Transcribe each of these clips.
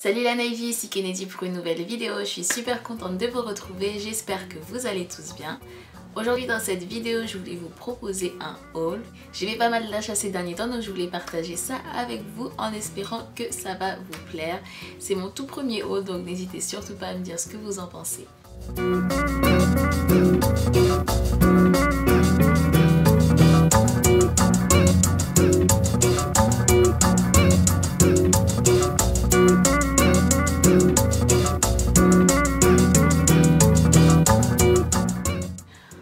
Salut la Navy, ici Kennedy pour une nouvelle vidéo. Je suis super contente de vous retrouver, j'espère que vous allez tous bien. Aujourd'hui dans cette vidéo, je voulais vous proposer un haul. J'ai fait pas mal d'achats ces derniers temps, donc je voulais partager ça avec vous en espérant que ça va vous plaire. C'est mon tout premier haul, donc n'hésitez surtout pas à me dire ce que vous en pensez.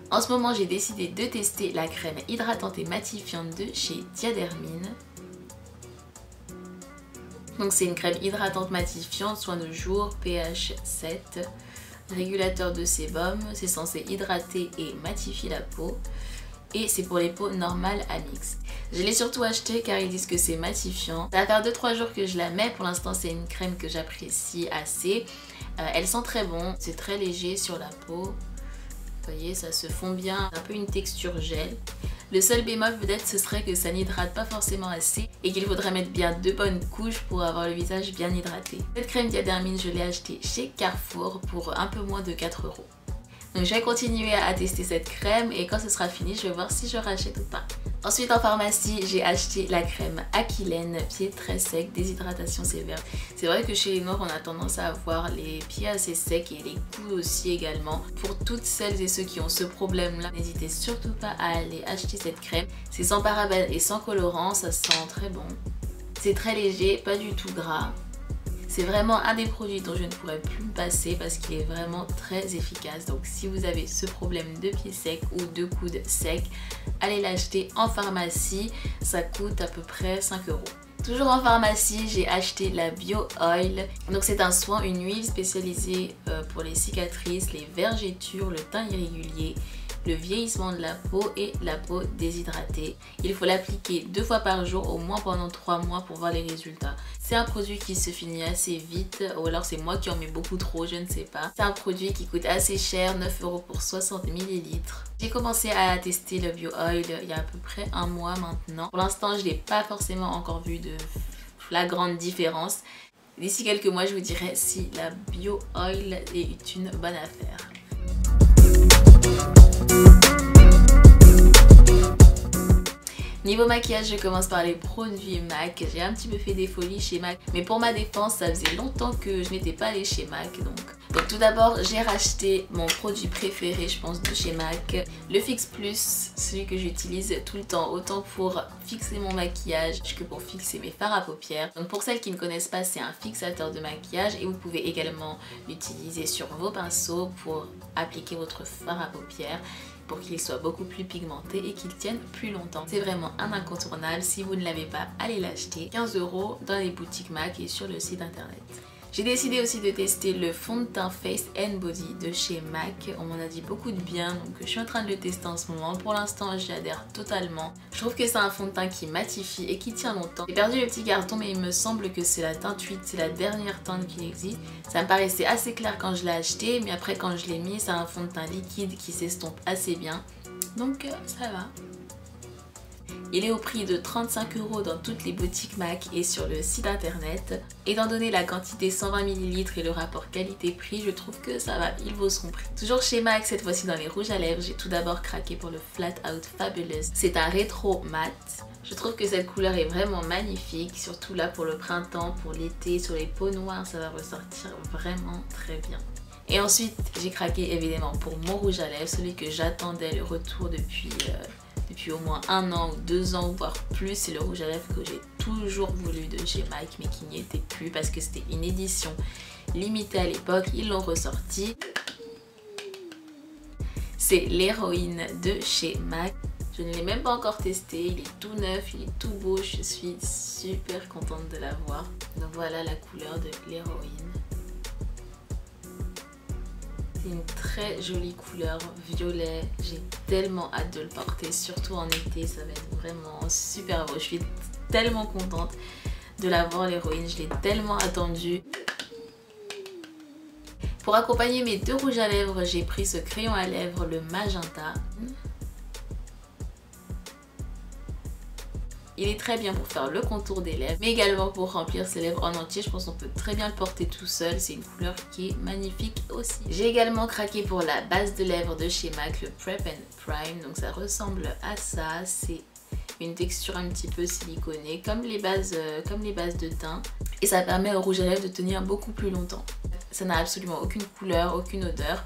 En ce moment, j'ai décidé de tester la crème hydratante et matifiante de chez Diadermine. Donc c'est une crème hydratante matifiante, soin de jour, pH 7, régulateur de sébum, c'est censé hydrater et matifier la peau. Et c'est pour les peaux normales à mix. Je l'ai surtout acheté car ils disent que c'est matifiant. Ça va faire 2-3 jours que je la mets. Pour l'instant, c'est une crème que j'apprécie assez. Elle sent très bon, c'est très léger sur la peau. Vous voyez, ça se fond bien, un peu une texture gel. Le seul bémol peut-être ce serait que ça n'hydrate pas forcément assez et qu'il faudrait mettre bien 2 bonnes couches pour avoir le visage bien hydraté. Cette crème Diadermine, je l'ai achetée chez Carrefour pour un peu moins de 4 €. Donc je vais continuer à tester cette crème et quand ce sera fini, je vais voir si je rachète ou pas. Ensuite en pharmacie, j'ai acheté la crème Aquilène, pieds très secs, déshydratation sévère. C'est vrai que chez les Noirs, on a tendance à avoir les pieds assez secs et les coudes aussi également. Pour toutes celles et ceux qui ont ce problème-là, n'hésitez surtout pas à aller acheter cette crème. C'est sans parabènes et sans colorant, ça sent très bon. C'est très léger, pas du tout gras. C'est vraiment un des produits dont je ne pourrais plus me passer parce qu'il est vraiment très efficace. Donc si vous avez ce problème de pieds secs ou de coudes secs, allez l'acheter en pharmacie. Ça coûte à peu près 5 €. Toujours en pharmacie, j'ai acheté la Bio Oil. Donc c'est un soin, une huile spécialisée pour les cicatrices, les vergetures, le teint irrégulier, le vieillissement de la peau et la peau déshydratée. Il faut l'appliquer 2 fois par jour, au moins pendant 3 mois pour voir les résultats. C'est un produit qui se finit assez vite, ou alors c'est moi qui en mets beaucoup trop, je ne sais pas. C'est un produit qui coûte assez cher, 9 € pour 60 ml. J'ai commencé à tester le Bio Oil il y a à peu près un mois maintenant. Pour l'instant, je n'ai pas forcément encore vu de flagrante différence. D'ici quelques mois, je vous dirai si la Bio Oil est une bonne affaire. Niveau maquillage, je commence par les produits MAC. J'ai un petit peu fait des folies chez MAC, mais pour ma défense, ça faisait longtemps que je n'étais pas allée chez MAC. Donc tout d'abord, j'ai racheté mon produit préféré, je pense, de chez MAC, le Fix Plus, celui que j'utilise tout le temps, autant pour fixer mon maquillage que pour fixer mes fards à paupières. Donc pour celles qui ne connaissent pas, c'est un fixateur de maquillage et vous pouvez également l'utiliser sur vos pinceaux pour appliquer votre fard à paupières, pour qu'il soit beaucoup plus pigmenté et qu'il tienne plus longtemps. C'est vraiment un incontournable. Si vous ne l'avez pas, allez l'acheter. 15 € dans les boutiques MAC et sur le site internet. J'ai décidé aussi de tester le fond de teint Face & Body de chez MAC. On m'en a dit beaucoup de bien, donc je suis en train de le tester en ce moment. Pour l'instant, j'y adhère totalement. Je trouve que c'est un fond de teint qui matifie et qui tient longtemps. J'ai perdu le petit carton, mais il me semble que c'est la teinte 8, c'est la dernière teinte qui existe. Ça me paraissait assez clair quand je l'ai acheté, mais après quand je l'ai mis, c'est un fond de teint liquide qui s'estompe assez bien. Donc ça va. Il est au prix de 35 € dans toutes les boutiques MAC et sur le site internet. Étant donné la quantité 120 ml et le rapport qualité-prix, je trouve que ça va, il vaut son prix. Toujours chez MAC, cette fois-ci dans les rouges à lèvres, j'ai tout d'abord craqué pour le Flat Out Fabulous. C'est un rétro mat. Je trouve que cette couleur est vraiment magnifique, surtout là pour le printemps, pour l'été, sur les peaux noires, ça va ressortir vraiment très bien. Et ensuite, j'ai craqué évidemment pour mon rouge à lèvres, celui que j'attendais le retour depuis au moins 1 an ou 2 ans, voire plus. C'est le rouge à lèvres que j'ai toujours voulu de chez MAC, mais qui n'y était plus parce que c'était une édition limitée à l'époque. Ils l'ont ressorti. C'est l'héroïne de chez MAC. Je ne l'ai même pas encore testé, il est tout neuf, il est tout beau, je suis super contente de l'avoir. Donc voilà la couleur de l'héroïne. C'est une très jolie couleur violet, j'ai tellement hâte de le porter, surtout en été, ça va être vraiment super beau. Je suis tellement contente de l'avoir l'héroïne, je l'ai tellement attendue. Pour accompagner mes 2 rouges à lèvres, j'ai pris ce crayon à lèvres, le magenta. Il est très bien pour faire le contour des lèvres, mais également pour remplir ses lèvres en entier. Je pense qu'on peut très bien le porter tout seul. C'est une couleur qui est magnifique aussi. J'ai également craqué pour la base de lèvres de chez MAC, le Prep and Prime. Donc ça ressemble à ça. C'est une texture un petit peu siliconée comme les bases de teint, et ça permet au rouge à lèvres de tenir beaucoup plus longtemps. Ça n'a absolument aucune couleur, aucune odeur.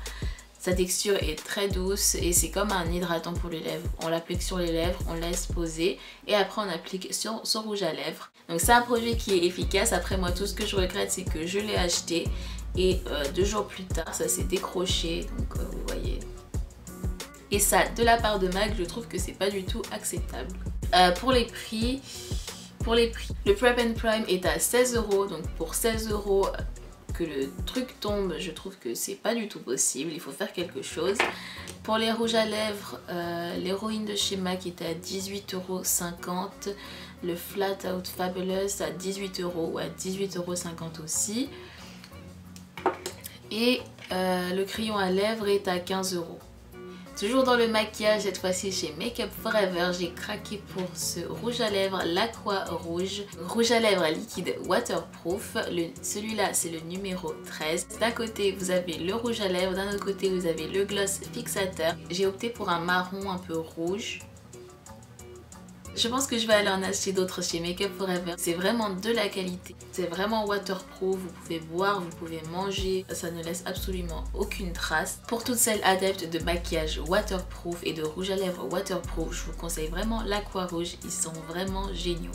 Sa texture est très douce et c'est comme un hydratant pour les lèvres. On l'applique sur les lèvres, on laisse poser et après on applique sur son rouge à lèvres. Donc c'est un produit qui est efficace. Après moi, tout ce que je regrette, c'est que je l'ai acheté et 2 jours plus tard ça s'est décroché, donc vous voyez. Et ça, de la part de MAC, je trouve que c'est pas du tout acceptable. Pour les prix, le Prep and Prime est à 16 €. Donc pour 16 € que le truc tombe, je trouve que c'est pas du tout possible. Il faut faire quelque chose. Pour les rouges à lèvres, l'héroïne de chez MAC était à 18,50 €. Le Flat Out Fabulous à 18 € ou à 18,50 € aussi. Et le crayon à lèvres est à 15 €. Toujours dans le maquillage, cette fois-ci chez Make Up For Ever, j'ai craqué pour ce rouge à lèvres, l'Aqua Rouge. Rouge à lèvres liquide waterproof. Celui-là, c'est le numéro 13. D'un côté, vous avez le rouge à lèvres, d'un autre côté, vous avez le gloss fixateur. J'ai opté pour un marron un peu rouge. Je pense que je vais aller en acheter d'autres chez Make Up For Ever. C'est vraiment de la qualité. C'est vraiment waterproof. Vous pouvez boire, vous pouvez manger. Ça ne laisse absolument aucune trace. Pour toutes celles adeptes de maquillage waterproof et de rouge à lèvres waterproof, je vous conseille vraiment l'Aqua Rouge. Ils sont vraiment géniaux.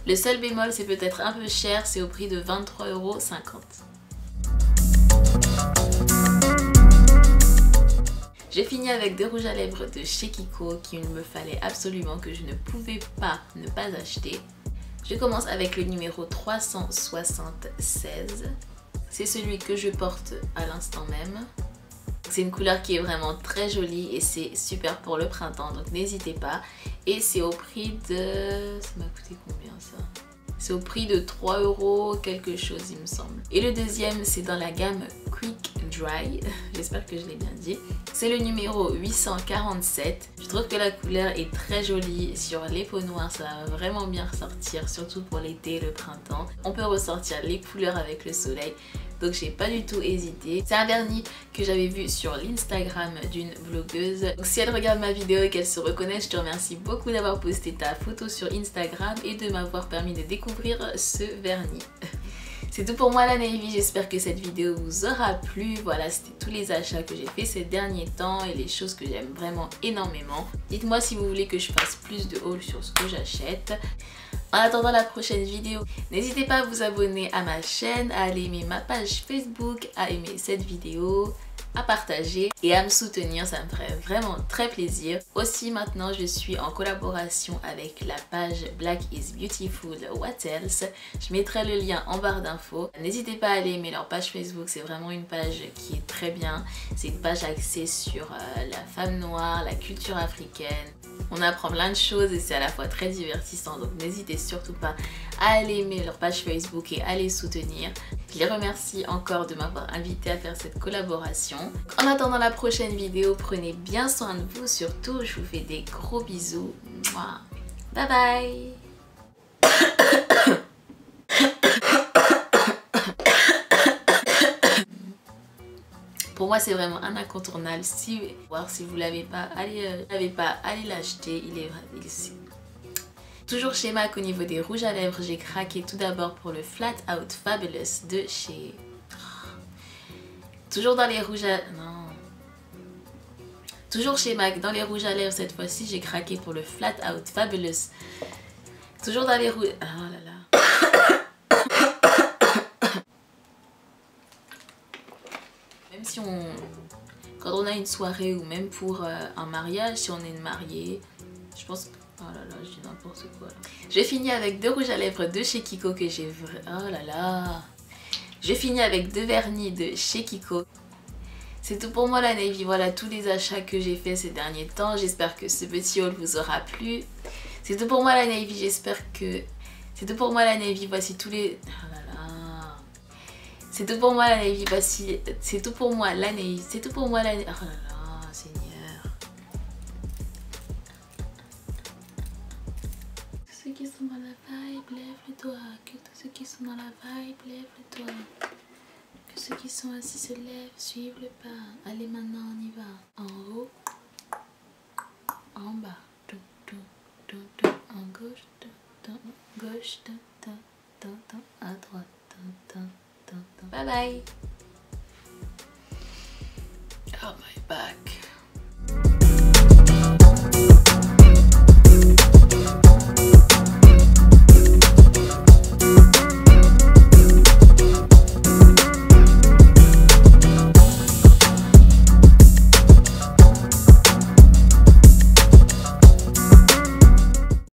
Le seul bémol, c'est peut-être un peu cher. C'est au prix de 23,50 €. J'ai fini avec des rouges à lèvres de chez Kiko qu'il me fallait absolument, que je ne pouvais pas ne pas acheter. Je commence avec le numéro 376. C'est celui que je porte à l'instant même. C'est une couleur qui est vraiment très jolie et c'est super pour le printemps, donc n'hésitez pas. Et c'est au prix de... ça m'a coûté combien ça? C'est au prix de 3 € quelque chose, il me semble. Et le deuxième, c'est dans la gamme Quick Dry. J'espère que je l'ai bien dit. C'est le numéro 847. Je trouve que la couleur est très jolie. Sur les peaux noires, ça va vraiment bien ressortir, surtout pour l'été et le printemps. On peut ressortir les couleurs avec le soleil. Donc j'ai pas du tout hésité. C'est un vernis que j'avais vu sur l'Instagram d'une blogueuse. Donc si elle regarde ma vidéo et qu'elle se reconnaît, je te remercie beaucoup d'avoir posté ta photo sur Instagram et de m'avoir permis de découvrir ce vernis. C'est tout pour moi la Navy, j'espère que cette vidéo vous aura plu. Voilà, c'était tous les achats que j'ai fait ces derniers temps et les choses que j'aime vraiment énormément. Dites-moi si vous voulez que je fasse plus de hauls sur ce que j'achète. En attendant la prochaine vidéo, n'hésitez pas à vous abonner à ma chaîne, à aller aimer ma page Facebook, à aimer cette vidéo, à partager et à me soutenir, ça me ferait vraiment très plaisir. Aussi maintenant je suis en collaboration avec la page Black is Beautiful What Else. Je mettrai le lien en barre d'infos. N'hésitez pas à aller aimer leur page Facebook, c'est vraiment une page qui est très bien. C'est une page axée sur la femme noire, la culture africaine. On apprend plein de choses et c'est à la fois très divertissant, donc n'hésitez surtout pas à aller aimer leur page Facebook et à les soutenir. Je les remercie encore de m'avoir invité à faire cette collaboration. En attendant la prochaine vidéo, prenez bien soin de vous, surtout je vous fais des gros bisous. Mouah. Bye bye. Pour moi c'est vraiment un incontournable. Si vous l'avez pas, allez l'acheter. Il est toujours chez MAC au niveau des rouges à lèvres. J'ai craqué tout d'abord pour le Flat Out Fabulous de chez... Toujours dans les rouges à... Non. Toujours chez MAC, dans les rouges à lèvres cette fois-ci, j'ai craqué pour le Flat Out Fabulous. Toujours dans les rouges... Oh là là. Même si quand on a une soirée ou même pour un mariage, si on est marié, je pense que... Oh là là, je dis n'importe quoi là. Je finis avec deux rouges à lèvres de chez Kiko que j'ai... Oh là là. Je finis avec deux vernis de chez Kiko. C'est tout pour moi la Navy. Voilà tous les achats que j'ai fait ces derniers temps. J'espère que ce petit haul vous aura plu. C'est tout pour moi la Navy. J'espère que... C'est tout pour moi la Navy. Voici tous les... Oh là là. C'est tout pour moi la Navy. Voici... C'est tout pour moi la Navy. C'est tout pour moi la Navy. Oh là là, Seigneur. Ceux qui sont Que tous ceux qui sont dans la vibe lèvent-toi. Que ceux qui sont assis se lèvent, suivent le pas. Allez, maintenant on y va. En haut, en bas, tout, tout, tout, tout. En gauche, tout, tout, gauche, tout, tout, tout, tout. À droite, tout, tout, tout, tout. Bye bye. Oh my back.